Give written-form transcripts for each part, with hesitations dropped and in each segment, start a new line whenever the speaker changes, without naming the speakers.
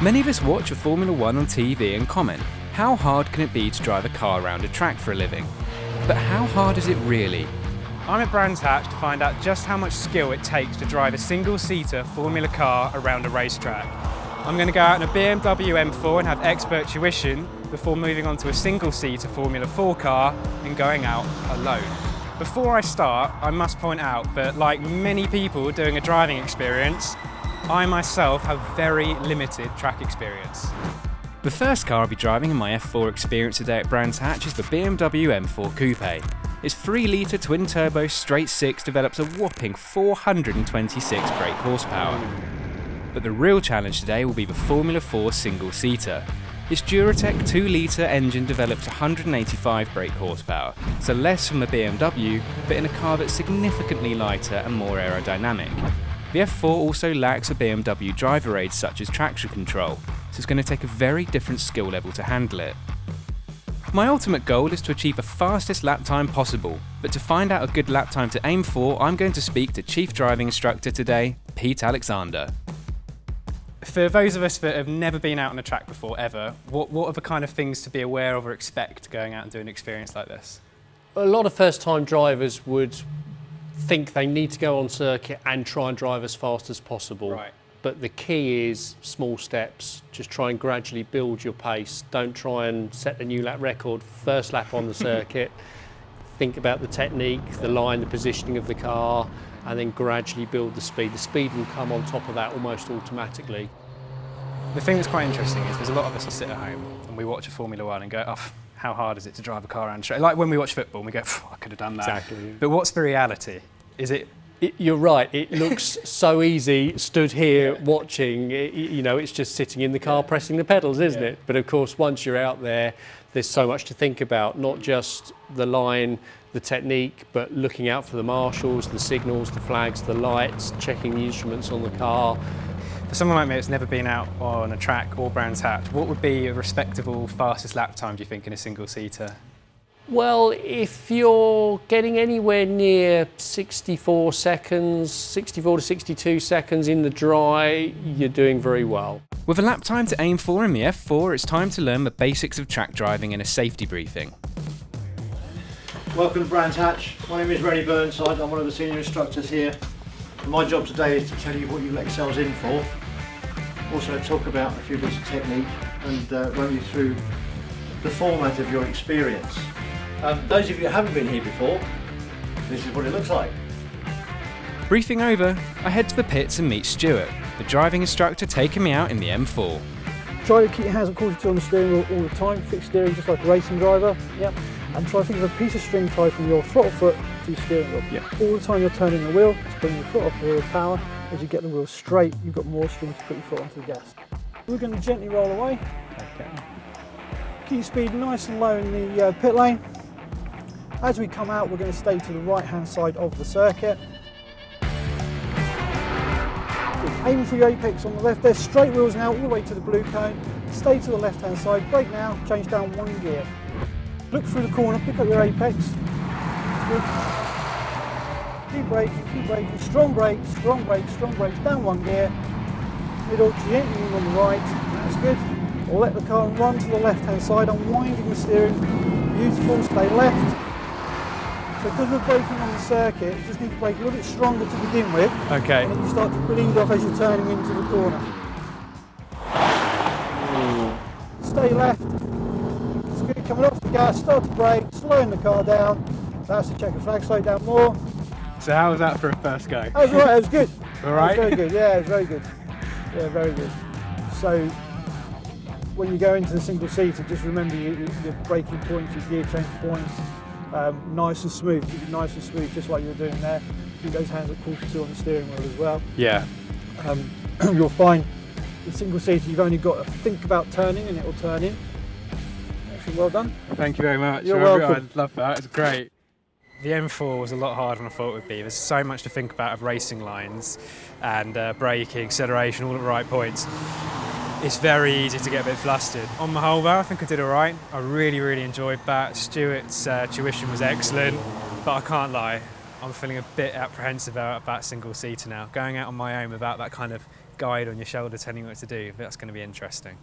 Many of us watch a Formula One on TV and comment, how hard can it be to drive a car around a track for a living? But how hard is it really?
I'm at Brands Hatch to find out just how much skill it takes to drive a single-seater Formula car around a racetrack. I'm going to go out in a BMW M4 and have expert tuition before moving on to a single-seater Formula 4 car and going out alone. Before I start, I must point out that, like many people doing a driving experience, I myself have very limited track experience.
The first car I'll be driving in my F4 experience today at Brands Hatch is the BMW M4 Coupe. Its 3-litre twin-turbo straight-six develops a whopping 426 brake horsepower. But the real challenge today will be the Formula 4 single-seater. Its Duratec 2-litre engine develops 185 brake horsepower, so less from the BMW, but in a car that's significantly lighter and more aerodynamic. The F4 also lacks a BMW driver aid such as traction control, so it's going to take a very different skill level to handle it. My ultimate goal is to achieve the fastest lap time possible, but to find out a good lap time to aim for, I'm going to speak to Chief Driving Instructor today, Pete Alexander.
For those of us that have never been out on a track before, ever, what are the kind of things to be aware of or expect going out and doing an experience like this?
A lot of first-time drivers would think they need to go on circuit and try and drive as fast as possible.
Right.
But the key is small steps. Just try and gradually build your pace. Don't try and set a new lap record first lap on the circuit. Think about the technique, the line, the positioning of the car, and then gradually build the speed. The speed will come on top of that almost automatically.
The thing that's quite interesting is there's a lot of us who sit at home and we watch a Formula One and go, oh, how hard is it to drive a car around track? Like when we watch football and we go, I could have done that.
Exactly.
But what's the reality? Is it?
You're right, it looks so easy stood here watching, it's just sitting in the car pressing the pedals, isn't it? But of course, once you're out there, there's so much to think about, not just the line, the technique, but looking out for the marshals, the signals, the flags, the lights, checking the instruments on the car.
For someone like me that's never been out on a track or Brands Hatch, what would be a respectable fastest lap time, do you think, in a single-seater?
Well, if you're getting anywhere near 64 seconds, 64 to 62 seconds in the dry, you're doing very well.
With a lap time to aim for in the F4, it's time to learn the basics of track driving in a safety briefing.
Welcome to Brands Hatch. My name is Rennie Burnside. I'm one of the senior instructors here. And my job today is to tell you what your Excel's in for. Also talk about a few bits of technique and run you through the format of your experience. Those of you who haven't been here before, this is what it looks like.
Briefing over, I head to the pits and meet Stuart, the driving instructor taking me out in the M4.
Try to keep your hands at quarter two on the steering wheel all the time, fixed steering just like a racing driver, and try to think of a piece of string tied from your throttle foot to your steering wheel. All the time you're turning the wheel, it's putting your foot off the wheel of power. As you get the wheel straight, you've got more string to put your foot onto the gas. We're going to gently roll away. Okay. Keep speed nice and low in the pit lane. As we come out, we're going to stay to the right-hand side of the circuit. Aiming for your apex on the left. There's straight wheels now all the way to the blue cone. Stay to the left-hand side, brake now, change down one gear. Look through the corner, pick up your apex. Good. Keep braking, strong brakes, down one gear. Middle, gently on the right, that's good. Or let the car run to the left-hand side, unwinding the steering. Beautiful, stay left. So because we're braking on the circuit, you just need to brake a little bit stronger to begin with.
Okay.
And then you start to bleed off as you're turning into the corner. Stay left. It's good. Coming off the gas, start to brake, slowing the car down. That's the checker flag, slow down more.
So how was that for a first go?
That was right, that was good.
All right.
That was very good, yeah, it was very good. Yeah, very good. So when you go into the single seater, just remember your braking points, your gear change points. Nice and smooth, keep it nice and smooth, just like you were doing there. Keep those hands at quarter two on the steering wheel as well.
Yeah.
You'll find the single seater, you've only got to think about turning and it will turn in. Excellent, well done.
Thank you very much.
You're welcome.
I love that, it's great. The M4 was a lot harder than I thought it would be. There's so much to think about of racing lines and braking, acceleration, all at the right points. It's very easy to get a bit flustered. On the whole though, I think I did all right. I really enjoyed that. Stuart's tuition was excellent, but I can't lie, I'm feeling a bit apprehensive about single-seater now. Going out on my own without that kind of guide on your shoulder telling you what to do. That's going to be interesting.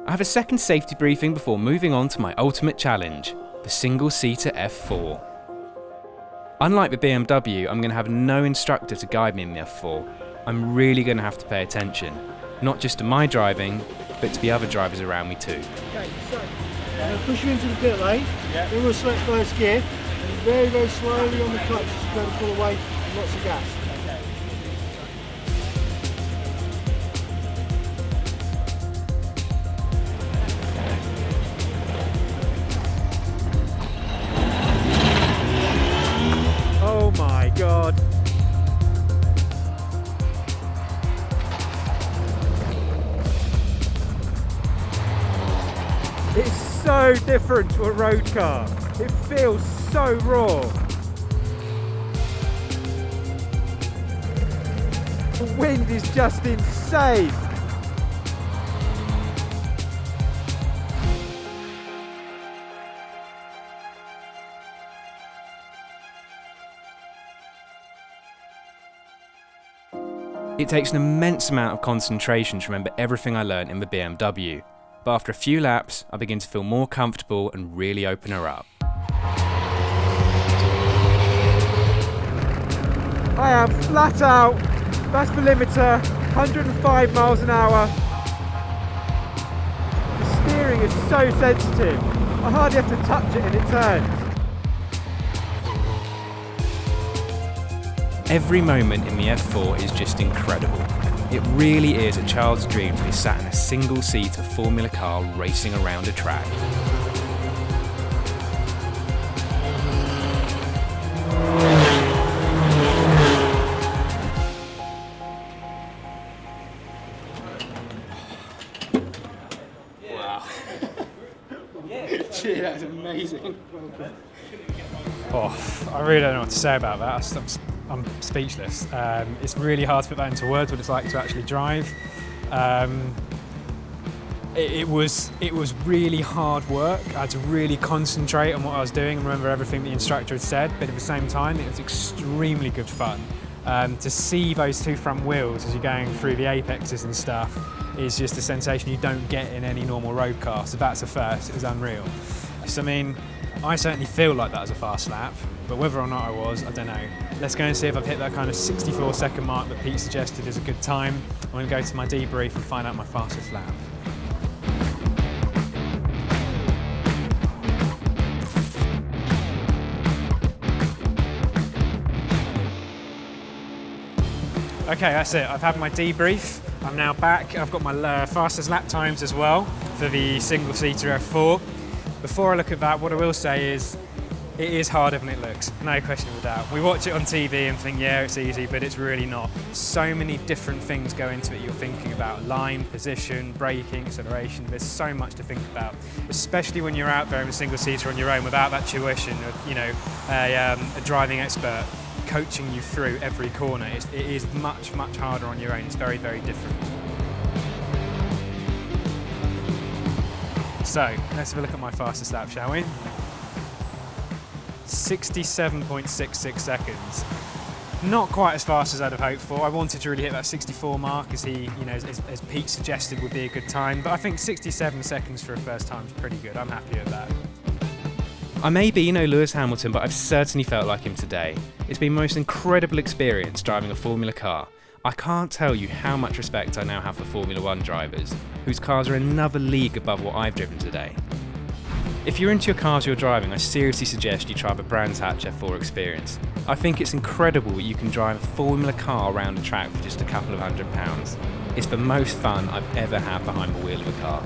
I have a second safety briefing before moving on to my ultimate challenge, the single-seater F4. Unlike the BMW, I'm going to have no instructor to guide me in the F4. I'm really going to have to pay attention, not just to my driving, but to the other drivers around me too.
Okay, so I'm going to push you into the pit lane, then we'll select first gear, and very, very slowly on the clutch, just go to pull away and lots of gas.
Oh my God. It's so different to a road car. It feels so raw. The wind is just insane.
It takes an immense amount of concentration to remember everything I learned in the BMW, but after a few laps, I begin to feel more comfortable and really open her up.
I am flat out. That's the limiter, 105 miles an hour. The steering is so sensitive. I hardly have to touch it and it turns.
Every moment in the F4 is just incredible. It really is a child's dream to be sat in a single-seater Formula car racing around a track.
Gee, that was amazing. Oh, I really don't know what to say about that. I'm speechless. It's really hard to put that into words, what it's like to actually drive. It was really hard work. I had to really concentrate on what I was doing and remember everything the instructor had said, but at the same time, it was extremely good fun. To see those two front wheels as you're going through the apexes and stuff is just a sensation you don't get in any normal road car, so that's a first. It was unreal. So, I mean, I certainly feel like that was a fast lap, but whether or not I was, I don't know. Let's go and see if I've hit that kind of 64-second mark that Pete suggested is a good time. I'm going to go to my debrief and find out my fastest lap. Okay, that's it. I've had my debrief. I'm now back. I've got my fastest lap times as well for the single-seater F4. Before I look at that, what I will say is it is harder than it looks, no question of a doubt. We watch it on TV and think, yeah, it's easy, but it's really not. So many different things go into it. You're thinking about line, position, braking, acceleration. There's so much to think about, especially when you're out there in a single-seater on your own without that tuition of, you know, a driving expert coaching you through every corner. It is much, much harder on your own. It's very, very different. So, let's have a look at my fastest lap, shall we? 67.66 seconds. Not quite as fast as I'd have hoped for. I wanted to really hit that 64 mark as as Pete suggested would be a good time, but I think 67 seconds for a first time is pretty good. I'm happy with that.
I may be no Lewis Hamilton, but I've certainly felt like him today. It's been the most incredible experience driving a Formula car. I can't tell you how much respect I now have for Formula 1 drivers, whose cars are another league above what I've driven today. If you're into your cars you're driving, I seriously suggest you try the Brands Hatch F4 experience. I think it's incredible that you can drive a Formula car around a track for just a couple of £100. It's the most fun I've ever had behind the wheel of a car.